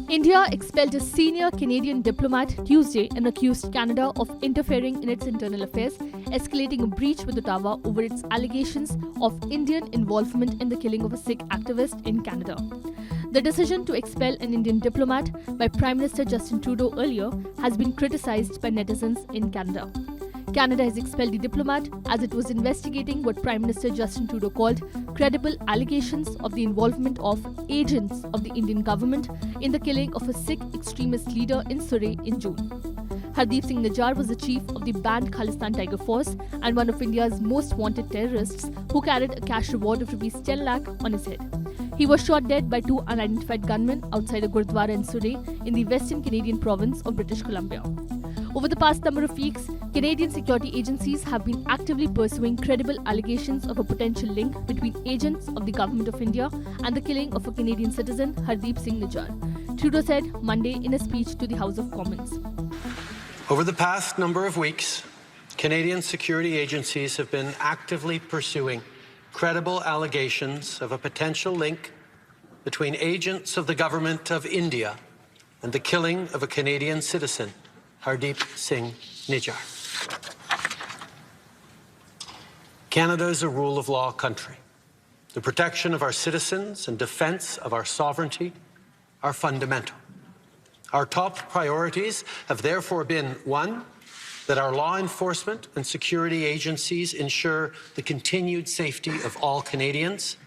India expelled a senior Canadian diplomat Tuesday and accused Canada of interfering in its internal affairs, escalating a breach with Ottawa over its allegations of Indian involvement in the killing of a Sikh activist in Canada. The decision to expel an Indian diplomat by Prime Minister Justin Trudeau earlier has been criticised by netizens in Canada. Canada has expelled the diplomat as it was investigating what Prime Minister Justin Trudeau called credible allegations of the involvement of agents of the Indian government in the killing of a Sikh extremist leader in Surrey in June. Hardeep Singh Nijjar was the chief of the banned Khalistan Tiger Force and one of India's most wanted terrorists who carried a cash reward of Rs 10 lakh on his head. He was shot dead by two unidentified gunmen outside a Gurdwara in Surrey in the Western Canadian province of British Columbia. Over the past number of weeks, Canadian security agencies have been actively pursuing credible allegations of a potential link between agents of the Government of India and the killing of a Canadian citizen, Hardeep Singh Nijjar, Trudeau said Monday in a speech to the House of Commons. Over the past number of weeks, Canadian security agencies have been actively pursuing credible allegations of a potential link between agents of the Government of India and the killing of a Canadian citizen, Hardeep Singh Nijjar. Canada is a rule of law country. The protection of our citizens and defence of our sovereignty are fundamental. Our top priorities have therefore been, one, that our law enforcement and security agencies ensure the continued safety of all Canadians,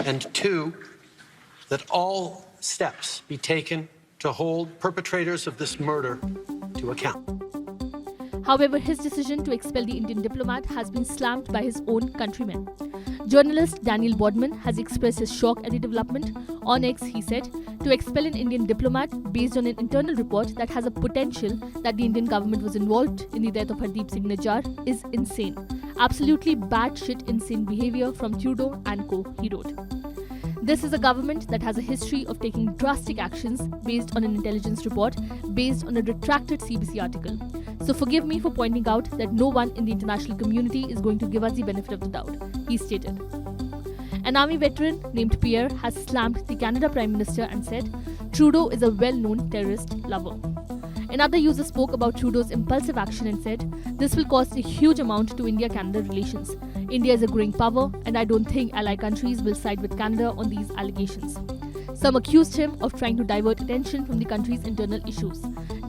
and two, that all steps be taken to hold perpetrators of this murder to account. However, his decision to expel the Indian diplomat has been slammed by his own countrymen. Journalist Daniel Bodman has expressed his shock at the development. On X, he said, to expel an Indian diplomat based on an internal report that has a potential that the Indian government was involved in the death of Hardeep Singh Nijjar is insane. Absolutely batshit insane behavior from Trudeau and co, he wrote. This is a government that has a history of taking drastic actions based on an intelligence report based on a retracted CBC article. So forgive me for pointing out that no one in the international community is going to give us the benefit of the doubt, he stated. An army veteran named Pierre has slammed the Canada Prime Minister and said, Trudeau is a well-known terrorist lover. Another user spoke about Trudeau's impulsive action and said, this will cost a huge amount to India-Canada relations. India is a growing power and I don't think ally countries will side with Canada on these allegations. Some accused him of trying to divert attention from the country's internal issues.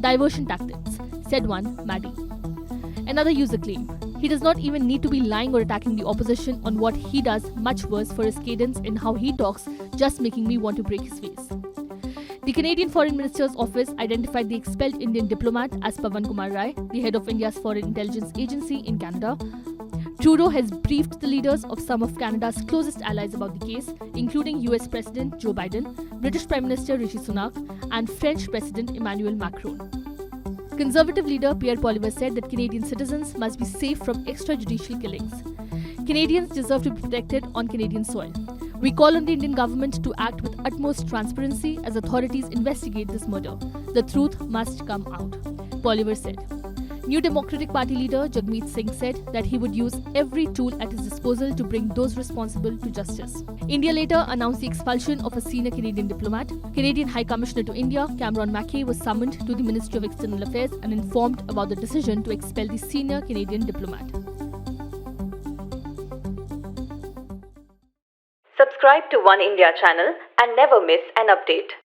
Diversion tactics, said one, Maddie. Another user claimed, he does not even need to be lying or attacking the opposition on what he does, much worse for his cadence in how he talks, just making me want to break his face. The Canadian Foreign Minister's office identified the expelled Indian diplomat as Pawan Kumar Rai, the head of India's foreign intelligence agency in Canada. Trudeau has briefed the leaders of some of Canada's closest allies about the case, including US President Joe Biden, British Prime Minister Rishi Sunak, and French President Emmanuel Macron. Conservative leader Pierre Poilievre said that Canadian citizens must be safe from extrajudicial killings. Canadians deserve to be protected on Canadian soil. We call on the Indian government to act with utmost transparency as authorities investigate this murder. The truth must come out, Poilievre said. New Democratic Party leader Jagmeet Singh said that he would use every tool at his disposal to bring those responsible to justice. India later announced the expulsion of a senior Canadian diplomat. Canadian High Commissioner to India, Cameron Mackay, was summoned to the Ministry of External Affairs and informed about the decision to expel the senior Canadian diplomat. Subscribe to Oneindia channel and never miss an update.